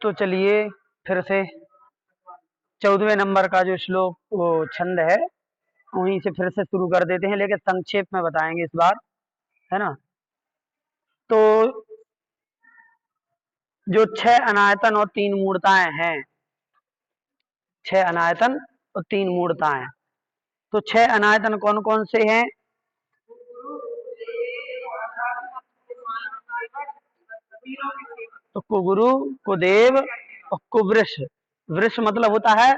तो चलिए फिर से 14वें नंबर का जो श्लोक वो छंद है वहीं से फिर से शुरू कर देते हैं, लेकिन संक्षेप में बताएंगे इस बार, है ना। तो जो 6 अनायतन और 3 मूर्ताएं हैं, 6 अनायतन और 3 मूर्ताएं, तो 6 अनायतन कौन कौन से हैं? तो कुगुरु, कुदेव और कुवृष। वृष मतलब होता है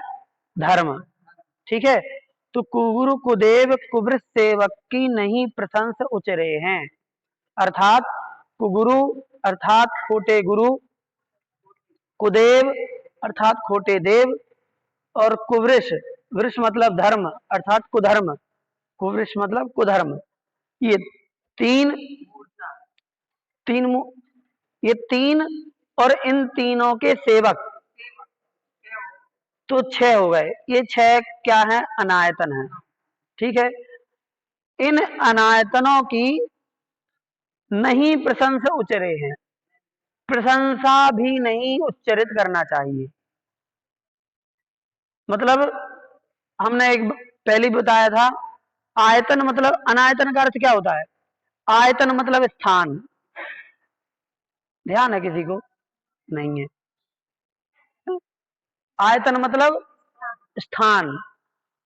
धर्म, ठीक है। तो कुगुरु कुदेव कुवृष सेवक की नहीं प्रशंस उचरे हैं, अर्थात कुगुरु अर्थात खोटे गुरु, कुदेव अर्थात खोटे देव, और कुवृष, वृष मतलब धर्म अर्थात कुधर्म, कुवृष मतलब कुधर्म। ये तीन तीन ये तीन और इन तीनों के सेवक, तो 6 हो गए। ये 6 क्या है? अनायतन है, ठीक है। इन अनायतनों की नहीं प्रशंस उचरे हैं, प्रशंसा भी नहीं उच्चरित करना चाहिए। मतलब हमने एक पहले बताया था, आयतन मतलब, अनायतन का अर्थ क्या होता है? आयतन मतलब स्थान, ध्यान है किसी को? नहीं है। आयतन मतलब स्थान,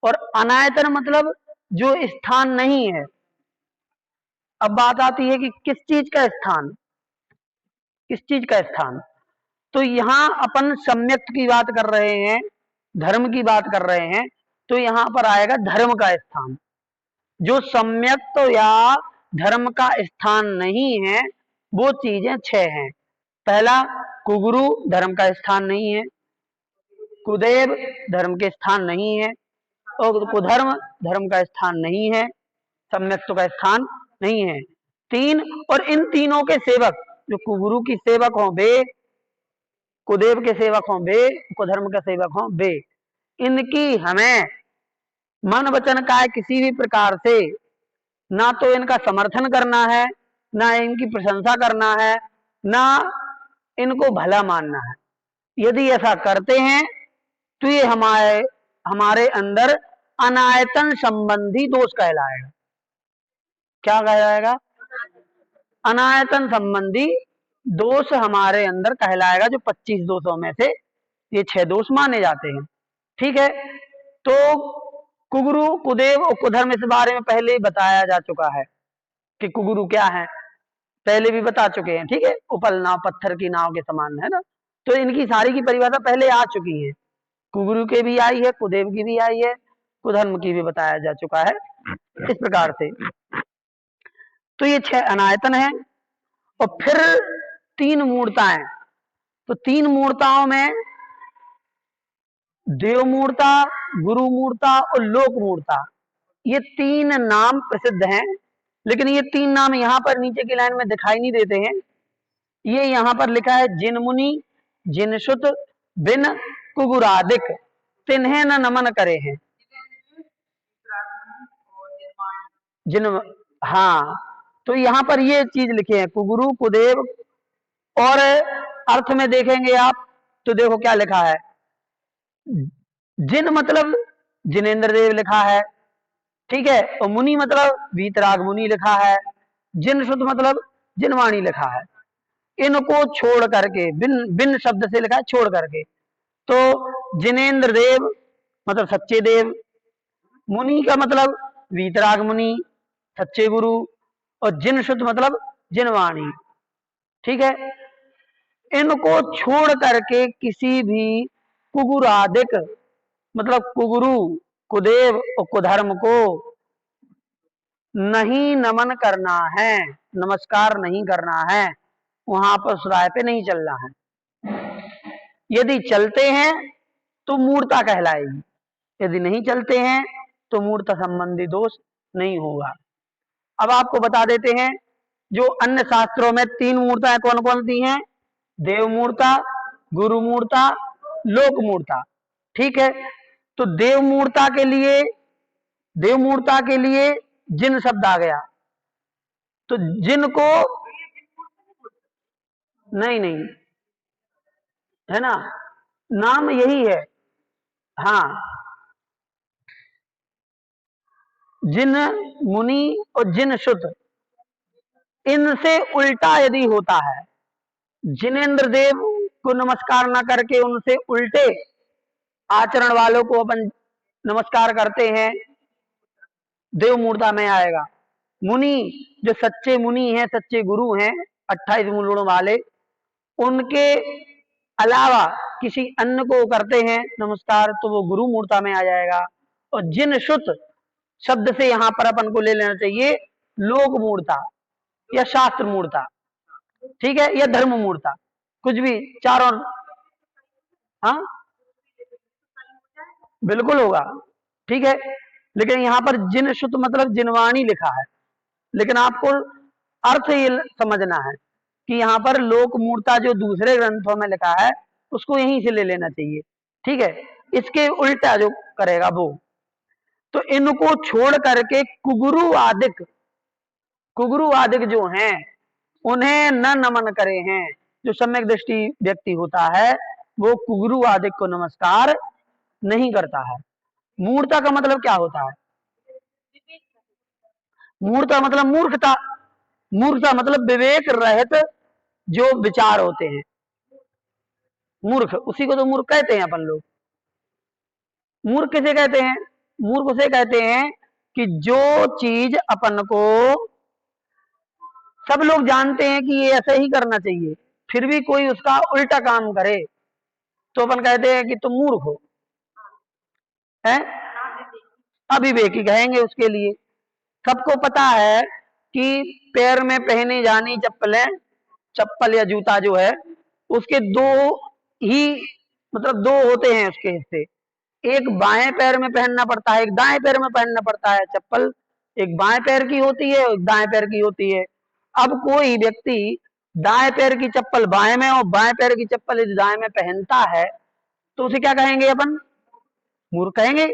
और अनायतन मतलब जो स्थान नहीं है। अब बात आती है कि किस चीज का स्थान, किस चीज का स्थान। तो यहां अपन सम्यक की बात कर रहे हैं, धर्म की बात कर रहे हैं, तो यहां पर आएगा धर्म का स्थान। जो सम्यक तो या धर्म का स्थान नहीं है, वो चीजें 6 हैं। पहला, कुगुरु धर्म का स्थान नहीं है, कुदेव धर्म के स्थान नहीं है, और कुधर्म धर्म का स्थान नहीं है, सम्यक्त्व का स्थान नहीं है। 3, और इन तीनों के सेवक, जो कुगुरु की सेवक हों वे, कुदेव के सेवक हों वे, कुधर्म के सेवक हों वे, इनकी हमें मन वचन काय किसी भी प्रकार से ना तो इनका समर्थन करना है, ना इनकी प्रशंसा करना है, ना इनको भला मानना है। यदि ऐसा करते हैं तो ये हमारे हमारे अंदर अनायतन संबंधी दोष कहलाएगा। क्या कहलाएगा? अनायतन संबंधी दोष हमारे अंदर कहलाएगा, जो 25 दोषों में से ये 6 दोष माने जाते हैं, ठीक है। तो कुगुरु कुदेव और कुधर्म इस बारे में पहले ही बताया जा चुका है कि कुगुरु क्या है, पहले भी बता चुके हैं, ठीक है। उपल नाव पत्थर की नाव के समान, है ना। तो इनकी सारी की परिभाषा पहले आ चुकी है, कुगुरु के भी आई है, कुदेव की भी आई है, कुधर्म की भी बताया जा चुका है इस प्रकार से। तो ये 6 अनायतन है। और फिर 3 मूर्ताएं, तो 3 मूर्ताओं में देव मूर्ता, गुरु मूर्ता और लोक मूर्ता, ये 3 नाम प्रसिद्ध हैं। लेकिन ये 3 नाम यहाँ पर नीचे की लाइन में दिखाई नहीं देते हैं। ये यहाँ पर लिखा है, जिन मुनि जिन सुत बिन कुगुरादिक तिन्हें न नमन करे हैं। जिन, हाँ, तो यहाँ पर ये चीज लिखे हैं, कुगुरु कुदेव, और अर्थ में देखेंगे आप तो देखो क्या लिखा है, जिन मतलब जिनेन्द्र देव लिखा है, ठीक है। और मुनि मतलब वीतराग मुनि लिखा है, जिन सुत मतलब जिनवाणी लिखा है। इनको छोड़ करके, बिन बिन शब्द से लिखा है छोड़ करके, तो जिनेन्द्र देव मतलब सच्चे देव, मुनि का मतलब वीतराग मुनि सच्चे गुरु, और जिन शुद्ध मतलब जिनवाणी, ठीक है। इनको छोड़ करके किसी भी कुगुरादिक मतलब कुगुरु कुदेव और कुधर्म को नहीं नमन करना है, नमस्कार नहीं करना है, वहां पर उस राय पे नहीं चलना है। यदि चलते हैं तो मूर्ता कहलाएगी, यदि नहीं चलते हैं तो मूर्ता संबंधी दोष नहीं होगा। अब आपको बता देते हैं, जो अन्य शास्त्रों में 3 मूर्ताएं कौन कौन सी हैं? देव मूर्ता, गुरु मूर्ता, लोक मूर्ता, ठीक है। तो देव मूर्ता के लिए जिन शब्द आ गया, तो जिन को, नहीं नहीं, है ना, नाम यही है। हाँ, जिन मुनि और जिन शुद्ध, इनसे उल्टा यदि होता है, जिनेन्द्र देव को नमस्कार न करके उनसे उल्टे आचरण वालों को अपन नमस्कार करते हैं, देव मूर्ता में आएगा। मुनि, जो सच्चे मुनि हैं, सच्चे गुरु हैं, 28 मूलों वाले, उनके अलावा किसी अन्य को करते हैं नमस्कार, तो वो गुरु मूर्ता में आ जाएगा। और जिन शुद्ध शब्द से यहां पर अपन को ले लेना चाहिए लोक मूर्ता या शास्त्र मूर्ता, ठीक है, या धर्म मूर्ता, कुछ भी चारों। हाँ, बिल्कुल होगा, ठीक है। लेकिन यहाँ पर जिन शुद्ध मतलब जिनवाणी लिखा है, लेकिन आपको अर्थ ये समझना है कि यहाँ पर लोक मूर्ता जो दूसरे ग्रंथों में लिखा है उसको यहीं से ले लेना चाहिए, ठीक है। इसके उल्टा जो करेगा वो, तो इनको छोड़ करके कुगुरु आदिक जो हैं उन्हें न नमन करे हैं। जो सम्यक दृष्टि व्यक्ति होता है वो कुगुरु आदिक को नमस्कार नहीं करता है। मूर्ता का मतलब क्या होता है? मूर्ता मतलब मूर्खता, मूर्खता मतलब विवेक रहित जो विचार होते हैं, मूर्ख, उसी को तो मूर्ख कहते हैं अपन लोग। मूर्ख किसे कहते हैं? मूर्ख उसे कहते हैं कि जो चीज अपन को सब लोग जानते हैं कि ये ऐसे ही करना चाहिए, फिर भी कोई उसका उल्टा काम करे, तो अपन कहते हैं कि तुम मूर्ख हो, है, अविवेकी कहेंगे उसके लिए। सबको पता है कि पैर में पहनी जानी चप्पलें, चप्पल या जूता जो है उसके दो ही मतलब दो होते हैं उसके हिस्से, एक बाएं पैर में पहनना पड़ता है, एक दाएं पैर में पहनना पड़ता है। चप्पल एक बाएं पैर की होती है और एक दाएं पैर की होती है। अब कोई व्यक्ति दाएं पैर की चप्पल बाएं में और बाएं पैर की चप्पल यदि दाएं में पहनता है तो उसे क्या कहेंगे अपन? मूर्ख कहेंगे।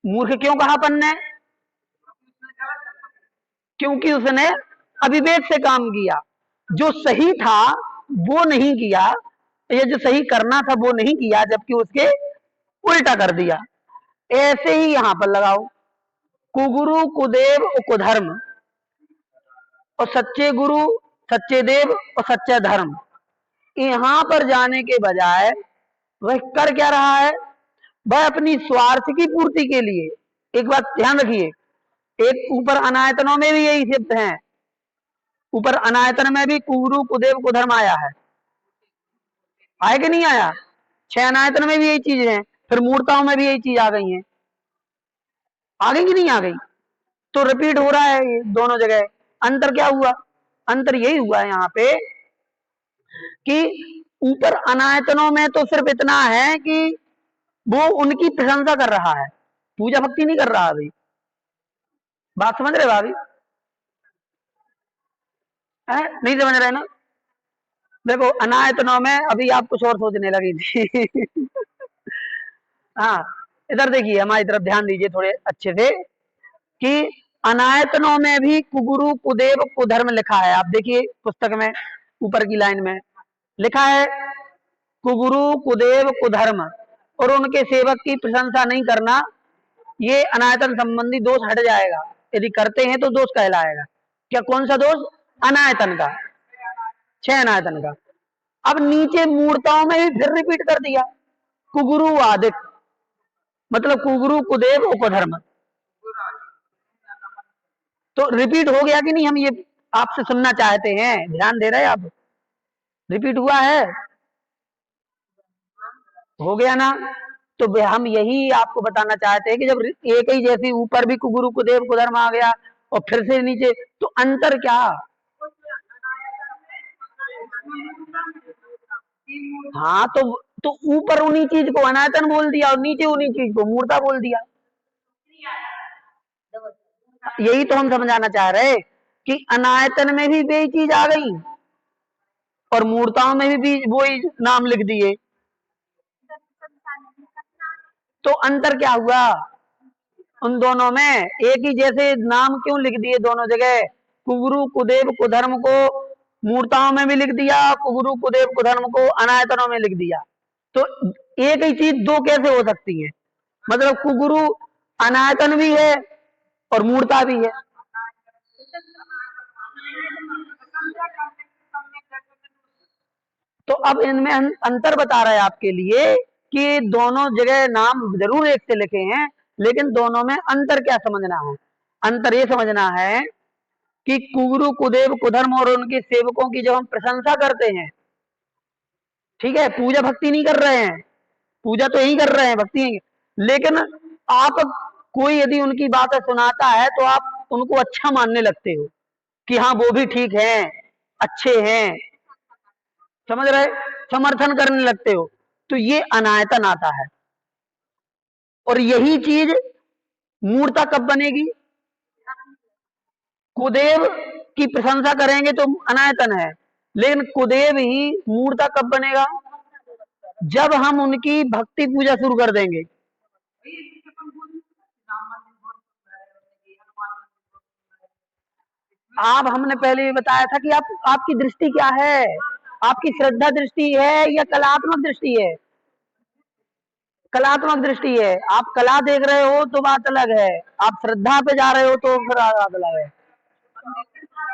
मूर्ख क्यों कहा अपन ने? क्योंकि उसने अविवेक से काम किया, जो सही था वो नहीं किया, ये जो सही करना था वो नहीं किया, जबकि उसके उल्टा कर दिया। ऐसे ही यहां पर लगाओ, कुगुरु कुदेव और कुधर्म, और सच्चे गुरु, सच्चे देव और सच्चा धर्म, यहां पर जाने के बजाय वह कर क्या रहा है? वह अपनी स्वार्थ की पूर्ति के लिए, एक बात ध्यान रखिए, एक ऊपर अनायतनों में भी यही शब्द है, ऊपर अनायतन में भी कुगुरु कुदेव कुधर्म आया है, आया कि नहीं आया? 6 अनायतन में भी यही चीज है, फिर मूर्ताओं में भी यही चीज आ गई है, आ गई कि नहीं आ गई? तो रिपीट हो रहा है ये दोनों जगह। अंतर क्या हुआ? अंतर यही हुआ है यहाँ पे कि ऊपर अनायतनों में तो सिर्फ इतना है कि वो उनकी प्रशंसा कर रहा है, पूजा भक्ति नहीं कर रहा अभी। बात समझ रहे भाभी? है नहीं समझ रहे ना? देखो अनायतनों में अभी आप कुछ और सोचने लगी थी हाँ, इधर देखिए, हमारी तरफ ध्यान दीजिए थोड़े अच्छे से, कि अनायतनों में भी कुगुरु कुदेव कुधर्म लिखा है। आप देखिए पुस्तक में ऊपर की लाइन में लिखा है कुगुरु कुदेव कुधर्म, और उनके सेवक की प्रशंसा नहीं करना, ये अनायतन संबंधी दोष हट जाएगा। यदि करते हैं तो दोष कहलाएगा। क्या, कौन सा दोष? अनायतन का, 6 अनायतन का। अब नीचे मूर्ताओं में भी फिर रिपीट कर दिया, कुगुरु आदिक, मतलब कुगुरु कुदेव उपधर्म, तो रिपीट हो गया कि नहीं? हम ये आपसे सुनना चाहते हैं, ध्यान दे रहे हैं आप? रिपीट हुआ है? हो गया ना? तो हम यही आपको बताना चाहते हैं कि जब एक ही जैसी ऊपर भी कुगुरु कुदेव कुधर्म आ गया और फिर से नीचे, तो अंतर क्या? हाँ, तो ऊपर उन्हीं चीज को अनायतन बोल दिया और नीचे उन्हीं चीज को मूर्ता बोल दिया। यही तो हम समझाना चाह रहे कि अनायतन में भी वही चीज आ गई और मूर्ताओं में भी वही नाम लिख दिए, तो अंतर क्या हुआ उन दोनों में? एक ही जैसे नाम क्यों लिख दिए दोनों जगह? कुगुरु कुदेव कुधर्म को मूर्ताओं में भी लिख दिया, कुगुरु कुदेव कुधर्म को अनायतनों में लिख दिया। तो एक ही चीज दो कैसे हो सकती है? मतलब कुगुरु अनायतन भी है और मूर्ता भी है। तो अब इनमें अंतर बता रहे हैं आपके लिए कि दोनों जगह नाम जरूर एक से लिखे हैं, लेकिन दोनों में अंतर क्या समझना है? अंतर ये समझना है कि कुगुरु कुदेव कुधर्म और उनके सेवकों की जब हम प्रशंसा करते हैं, ठीक है, पूजा भक्ति नहीं कर रहे हैं, पूजा तो यही कर रहे हैं, भक्ति यही, लेकिन आप कोई यदि उनकी बातें सुनाता है तो आप उनको अच्छा मानने लगते हो कि हाँ वो भी ठीक है, अच्छे हैं, समझ रहे, समर्थन करने लगते हो। तो ये अनायतन आता है। और यही चीज मूर्ता कब बनेगी? कुदेव की प्रशंसा करेंगे तो अनायतन है, लेकिन कुदेव ही मूर्ता कब बनेगा? जब हम उनकी भक्ति पूजा शुरू कर देंगे। आप हमने पहले भी बताया था कि आपकी दृष्टि क्या है? आपकी श्रद्धा दृष्टि है या कलात्मक दृष्टि है? कलात्मक दृष्टि है। आप कला देख रहे हो तो बात अलग है, आप श्रद्धा पे जा रहे हो तो फिर बात अलग है।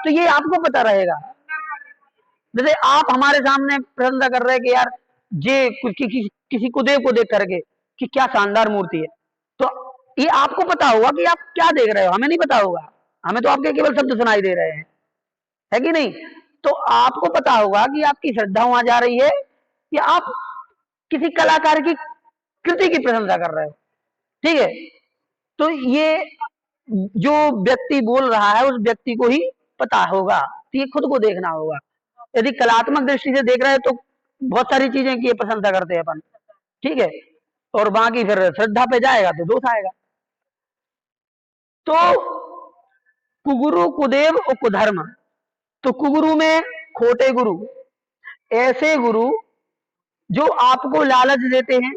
तो ये आपको पता रहेगा। जैसे आप हमारे सामने प्रशंसा कर रहे हैं कि यार ये किसी कुदेव को देख करके कि क्या शानदार मूर्ति है, तो ये आपको पता होगा कि आप क्या देख रहे हो, हमें नहीं पता होगा। हमें तो आपके केवल शब्द सुनाई दे रहे हैं, है कि नहीं? तो आपको पता होगा कि आपकी श्रद्धा वहां जा रही है या आप किसी कलाकार की कृति की प्रशंसा कर रहे हो, ठीक है? तो ये जो व्यक्ति बोल रहा है उस व्यक्ति को ही पता होगा, तो ये खुद को देखना होगा। यदि कलात्मक दृष्टि से देख रहे हैं तो बहुत सारी चीजें की प्रशंसा करते हैं अपन, ठीक है, और बाकी फिर श्रद्धा पे जाएगा तो दोष आएगा। तो कुगुरु कुदेव और कुधर्म, तो कुगुरु में खोटे गुरु, ऐसे गुरु जो आपको लालच देते हैं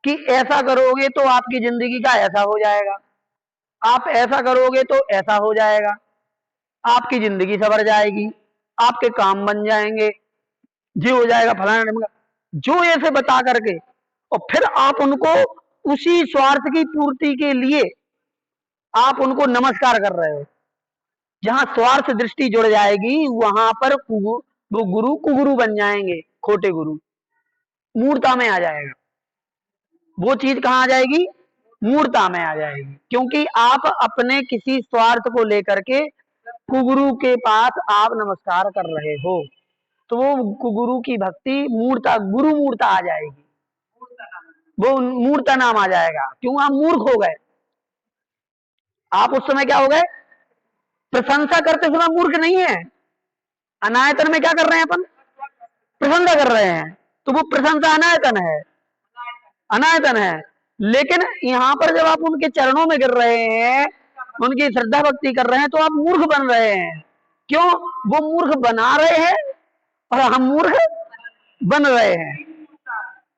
कि ऐसा करोगे तो आपकी जिंदगी का ऐसा हो जाएगा, आप ऐसा करोगे तो ऐसा हो जाएगा, आपकी जिंदगी सवर जाएगी, आपके काम बन जाएंगे, ये हो जाएगा फलाना, जो ऐसे बता करके, और फिर आप उनको उसी स्वार्थ की पूर्ति के लिए आप उनको नमस्कार कर रहे हो। जहां स्वार्थ दृष्टि जुड़ जाएगी वहां पर वो गुरु कुगुरु बन जाएंगे, खोटे गुरु, मूर्ता में आ जाएगा। वो चीज कहां आ जाएगी? मूर्ता में आ जाएगी, क्योंकि आप अपने किसी स्वार्थ को लेकर के कुगुरु के पास आप नमस्कार कर रहे हो, तो वो कुगुरु की भक्ति मूर्ता, गुरु मूर्ता आ जाएगी, वो मूर्ता नाम आ जाएगा। क्यों? आप मूर्ख हो गए। आप उस समय क्या हो गए? प्रशंसा करते समय मूर्ख नहीं है। अनायतन में क्या कर रहे हैं अपन? प्रशंसा कर रहे हैं, तो वो प्रशंसा अनायतन है, अनायतन है। लेकिन यहां पर जब आप उनके चरणों में गिर रहे हैं, उनकी श्रद्धा भक्ति कर रहे हैं, तो आप मूर्ख बन रहे हैं। क्यों? वो मूर्ख बना रहे हैं और हम मूर्ख बन रहे हैं,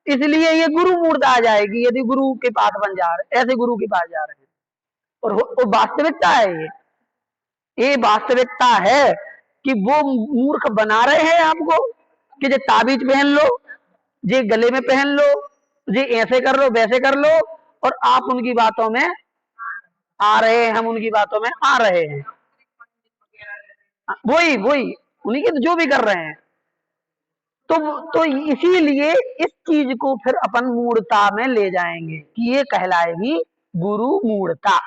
इसलिए ये गुरु मूर्त आ जाएगी यदि गुरु के पास बन जा रहे, ऐसे गुरु के पास जा रहे हैं। और वास्तविकता है ये वास्तविकता है कि वो मूर्ख बना रहे हैं आपको कि ये ताबीज पहन लो, ये गले में पहन लो, ये ऐसे कर लो वैसे कर लो, और आप उनकी बातों में आ रहे हैं, हम उनकी बातों में आ रहे हैं, वही वही उन्हीं के जो भी कर रहे हैं। तो इसीलिए इस चीज को फिर अपन मूर्ता में ले जाएंगे कि ये कहलाएगी गुरु मूर्ता,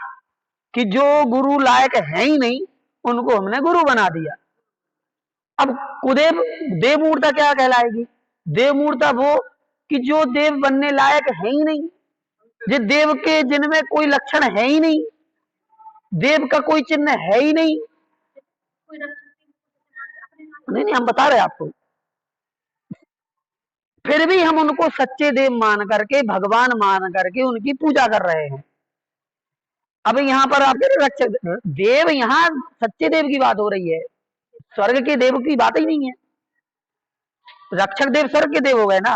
कि जो गुरु लायक है ही नहीं उनको हमने गुरु बना दिया। अब कुदेव देव मूर्ता क्या कहलाएगी? देव मूर्ता वो कि जो देव बनने लायक है ही नहीं, जो देव के जिनमें कोई लक्षण है ही नहीं, देव का कोई चिन्ह है ही नहीं। नहीं नहीं, हम बता रहे हैं आपको, फिर भी हम उनको सच्चे देव मान करके, भगवान मान करके उनकी पूजा कर रहे हैं। अब यहाँ पर आप कह रहे रक्षक देव, यहाँ सच्चे देव की बात हो रही है, स्वर्ग के देव की बात ही नहीं है। रक्षक देव स्वर्ग के देव हो गए ना,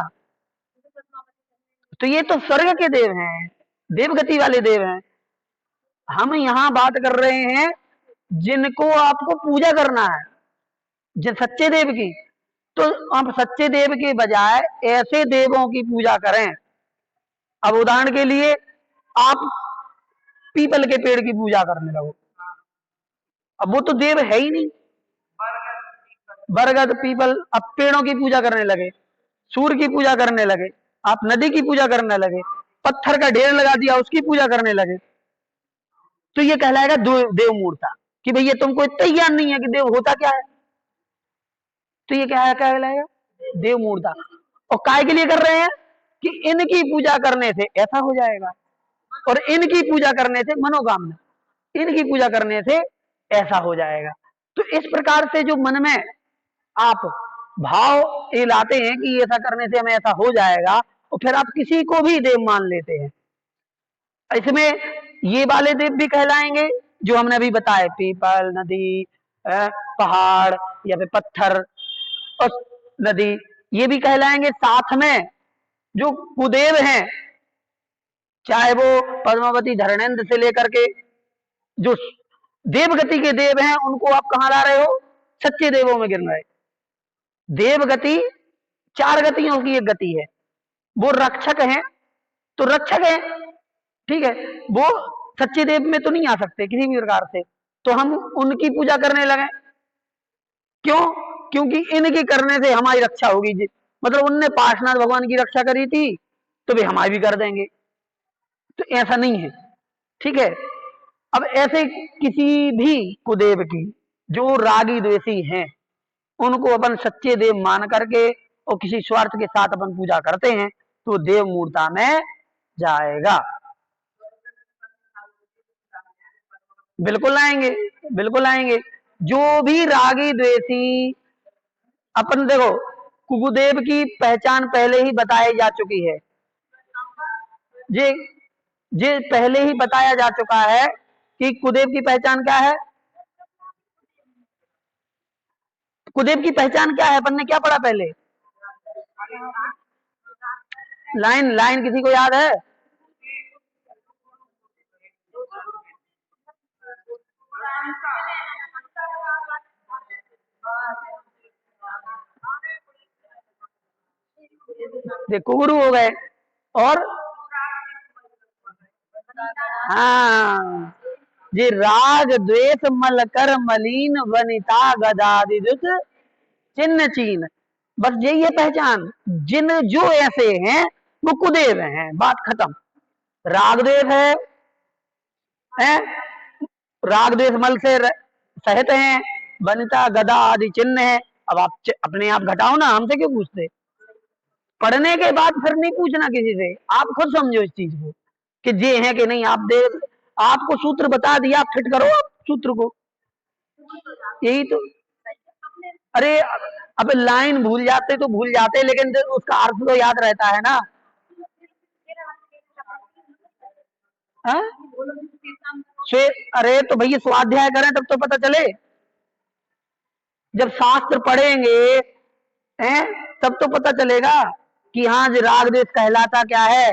तो ये तो स्वर्ग के देव हैं, देवगति वाले देव हैं। हम यहाँ बात कर रहे हैं जिनको आपको पूजा करना है, जिन सच्चे देव की, तो आप सच्चे देव के बजाय ऐसे देवों की पूजा करें। अब उदाहरण के लिए आप पीपल के पेड़ की पूजा करने लगो, अब वो तो देव है ही नहीं। बरगद पीपल, अब पेड़ों की पूजा करने लगे, सूर्य की पूजा करने लगे, आप नदी की पूजा करने लगे, पत्थर का ढेर लगा दिया उसकी पूजा करने लगे, तो ये कहलाएगा देव मूर्ता। कि भैया तुमको इतना ज्ञान नहीं है कि देव होता क्या है, तो ये क्या कहलाएगा? देव मूर्ता। और काय के लिए कर रहे हैं? कि इनकी पूजा करने से ऐसा हो जाएगा, और इनकी पूजा करने से मनोकामना, इनकी पूजा करने से ऐसा हो जाएगा। तो इस प्रकार से जो मन में आप भाव ये लाते हैं कि ऐसा करने से हमें ऐसा हो जाएगा, और फिर आप किसी को भी देव मान लेते हैं। इसमें ये वाले देव भी कहलाएंगे जो हमने अभी बताए, पीपल, नदी, पहाड़ या फिर पत्थर और नदी, ये भी कहलाएंगे। साथ में जो कुदेव हैं, चाहे वो पद्मावती धरणेन्द्र से लेकर के जो देवगति के देव हैं, उनको आप कहां ला रहे हो? सच्चे देवों में गिन रहे। देवगति 4 गतियों की एक गति है, वो रक्षक हैं, तो रक्षक है, ठीक है, वो सच्चे देव में तो नहीं आ सकते किसी भी प्रकार से, तो हम उनकी पूजा करने लगे। क्यों? क्योंकि इनके करने से हमारी रक्षा होगी, मतलब उनने पार्श्वनाथ भगवान की रक्षा करी थी तो वे हमारी भी कर देंगे, तो ऐसा नहीं है, ठीक है। अब ऐसे किसी भी कुदेव की जो रागी द्वेषी हैं, उनको अपन सच्चे देव मान करके और किसी स्वार्थ के साथ अपन पूजा करते हैं, तो देव मूर्ता में जाएगा। बिल्कुल आएंगे, बिल्कुल आएंगे। जो भी रागी द्वेषी, अपन देखो कुकुदेव की पहचान पहले ही बताई जा चुकी है, ये ये पहले ही बताया जा चुका है कि कुदेव की पहचान क्या है। कुदेव की पहचान क्या है, अपन ने क्या पढ़ा पहले? लाइन लाइन किसी को याद है? देखो गुरु हो गए, और हाँ, ये राग द्वेष मल कर मलिन वनिता गदादिदुत चिन्ह चीन, बस यही है पहचान। जिन जो ऐसे हैं वो कुदेव हैं, बात खत्म। राग द्वेष है, राग द्वेष मल से सहित हैं, वनिता गदा आदि चिन्ह है। अब आप अपने आप घटाओ ना, हमसे क्यों पूछते? पढ़ने के बाद फिर नहीं पूछना किसी से, आप खुद समझो इस चीज को कि ये है कि नहीं। आप देव, आपको सूत्र बता दिया, आप फिट करो आप सूत्र को, यही तो। अरे अब लाइन भूल जाते तो भूल जाते, लेकिन उसका अर्थ तो याद रहता है ना। हाँ? अरे तो भैया स्वाध्याय करें तब तो पता चले, जब शास्त्र पढ़ेंगे हैं तब तो पता चलेगा कि हाँ जो राग द्वेष कहलाता क्या है,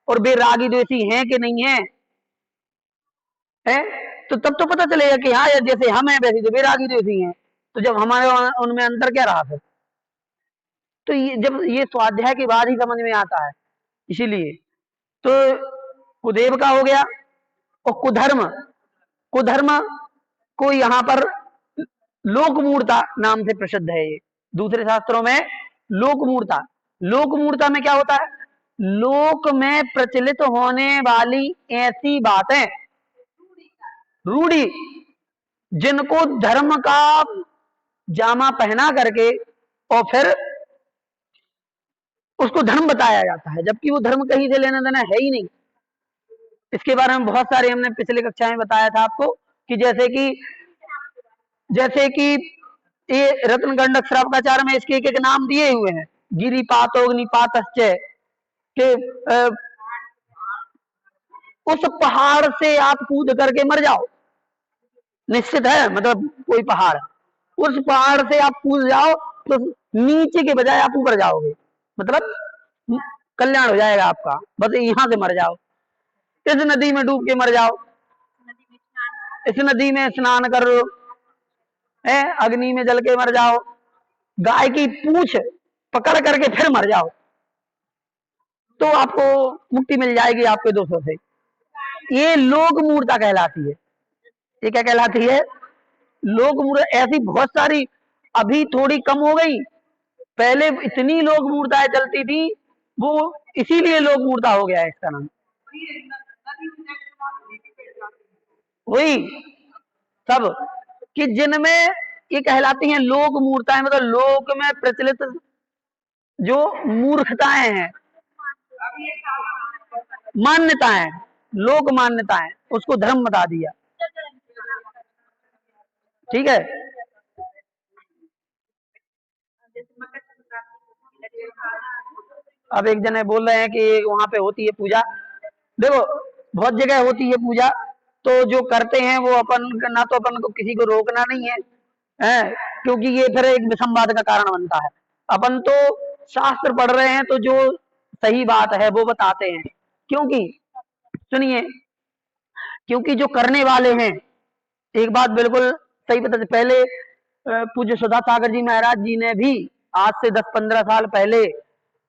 और वे रागी द्वेषी हैं कि नहीं है, तो तब तो पता चलेगा कि हाँ यार जैसे हम हैं वैसे तो वे रागी द्वेषी हैं, तो जब हमारे उनमें अंतर क्या रहा फिर? तो ये जब ये स्वाध्याय के बाद ही समझ में आता है, इसीलिए। तो कुदेव का हो गया। और कुधर्म, कुधर्म को यहाँ पर लोकमूर्ता नाम से प्रसिद्ध है, ये दूसरे शास्त्रों में लोकमूर्ता। लोकमूर्ता में क्या होता है? लोक में प्रचलित होने वाली ऐसी बातें, रूढ़ी, जिनको धर्म का जामा पहना करके और फिर उसको धर्म बताया जाता है, जबकि वो धर्म कहीं से लेना देना है ही नहीं। इसके बारे में बहुत सारे हमने पिछले कक्षा में बताया था आपको, कि जैसे कि ये रत्न गंडक श्रावकाचार में इसके एक एक नाम दिए हुए हैं। गिरिपात अग्निपात के उस पहाड़ से आप कूद करके मर जाओ, निश्चित है, मतलब कोई पहाड़, उस पहाड़ से आप कूद जाओ तो नीचे के बजाय आप ऊपर जाओगे, मतलब कल्याण हो जाएगा आपका, बस यहां से मर जाओ। इस नदी में डूब के मर जाओ, इस नदी में स्नान कर लो, है, अग्नि में जल के मर जाओ, गाय की पूंछ पकड़ करके फिर मर जाओ, तो आपको मुक्ति मिल जाएगी आपके दोषों से। ये लोक मूर्ता कहलाती है। ये क्या कहलाती है? लोक मूर्ता। ऐसी बहुत सारी, अभी थोड़ी कम हो गई, पहले इतनी लोक मूर्ताएं चलती थी, वो इसीलिए लोक मूर्ता हो गया है इसका नाम। वही सब कि जिनमें ये कहलाती हैं लोक मूर्ताएं, मतलब लोक में प्रचलित जो मूर्खताएं हैं, मान्यताएं, लोक मान्यताएं, उसको धर्म बता दिया। ठीक है। अब एक जने बोल रहे हैं कि वहां पे होती है पूजा। देखो, बहुत जगह होती है पूजा, तो जो करते हैं वो अपन ना, तो अपन को किसी को रोकना नहीं है, हैं? क्योंकि ये फिर एक विसंवाद का कारण बनता है। अपन तो शास्त्र पढ़ रहे हैं, तो जो सही बात है वो बताते हैं। क्योंकि सुनिए, क्योंकि जो करने वाले हैं, एक बात बिल्कुल सही बताते, पहले पूज्य सुधा सागर जी महाराज जी ने भी आज से 10-15 साल पहले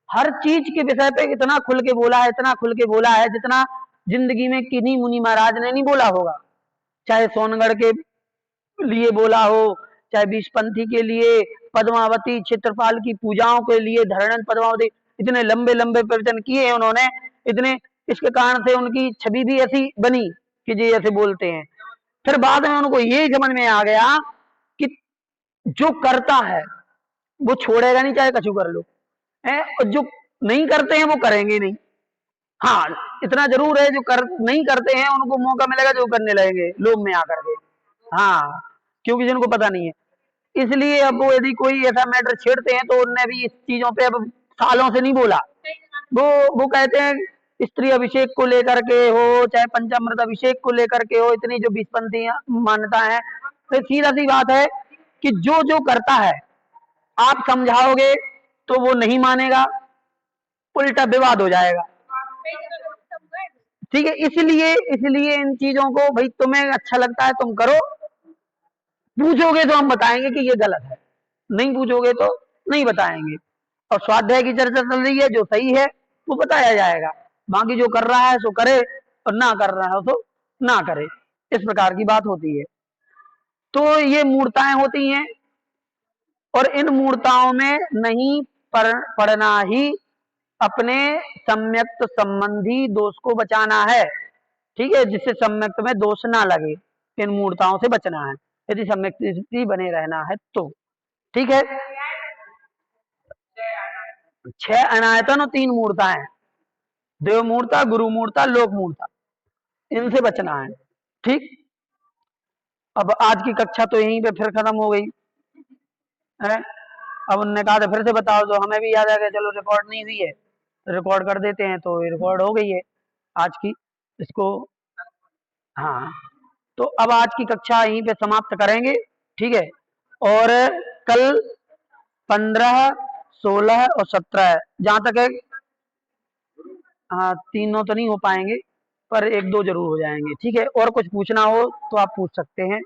हर चीज के विषय पे इतना खुल के बोला है, इतना खुल के बोला है, जितना जिंदगी में किन्हीं मुनि महाराज ने नहीं बोला होगा। चाहे सोनगढ़ के लिए बोला हो, चाहे बीसपंथी के लिए, पद्मावती क्षेत्रपाल की पूजाओं के लिए, धरणन पद्मावती, इतने लंबे लंबे प्रवचन किए हैं उन्होंने, इतने, इसके कारण से उनकी छवि भी ऐसी बनी कि जी ऐसे बोलते हैं। फिर बाद में उनको यही समझ में आ गया कि जो करता है वो छोड़ेगा नहीं, चाहे कछु कर लो, है, और जो नहीं करते हैं वो करेंगे नहीं। हाँ, इतना जरूर है, जो नहीं करते हैं उनको मौका मिलेगा, जो करने लगेंगे लोभ में आकर के। हाँ, क्योंकि जिनको पता नहीं है, इसलिए अब वो यदि कोई ऐसा मैटर छेड़ते हैं, तो उनने भी इस चीजों पे अब सालों से नहीं बोला। वो वो कहते हैं स्त्री अभिषेक को लेकर के हो, चाहे पंचामृत अभिषेक को लेकर के हो, इतनी जो बीसपंथी मान्यता है, तो सीधा सी बात है कि जो जो करता है आप समझाओगे तो वो नहीं मानेगा, उल्टा विवाद हो जाएगा। ठीक है, इसलिए इसलिए इन चीजों को, भाई तुम्हें अच्छा लगता है तुम करो, पूछोगे तो हम बताएंगे कि ये गलत है, नहीं पूछोगे तो नहीं बताएंगे। और स्वाध्याय की चर्चा चल रही है, जो सही है वो बताया जाएगा, बाकी जो कर रहा है सो करे, और ना कर रहा है तो ना करे। इस प्रकार की बात होती है। तो ये मूर्ताएं होती हैं, और इन मूर्ताओं में नहीं पढ़ना ही अपने सम्यक्त संबंधी दोष को बचाना है। ठीक है, जिससे सम्यक्त में दोष ना लगे, इन मूर्ताओं से बचना है, यदि सम्यक्त स्थिति बने रहना है तो। ठीक है, 6 अनायतन और 3 मूर्ताएं, देव मूर्ता, गुरु मूर्ता, लोक मूर्ता, इनसे बचना है। ठीक, अब आज की कक्षा तो यहीं पे फिर खत्म हो गई है। अब उनने कहा था फिर से बताओ, तो हमें भी याद आ गया, चलो रिकॉर्ड नहीं हुई है, रिकॉर्ड कर देते हैं, तो रिकॉर्ड हो गई है आज की, इसको। हाँ, तो अब आज की कक्षा यहीं पे समाप्त करेंगे। ठीक है, और कल 15, 16 और 17, जहां तक है, हाँ, तीनों तो नहीं हो पाएंगे, पर 1-2 जरूर हो जाएंगे। ठीक है, और कुछ पूछना हो तो आप पूछ सकते हैं।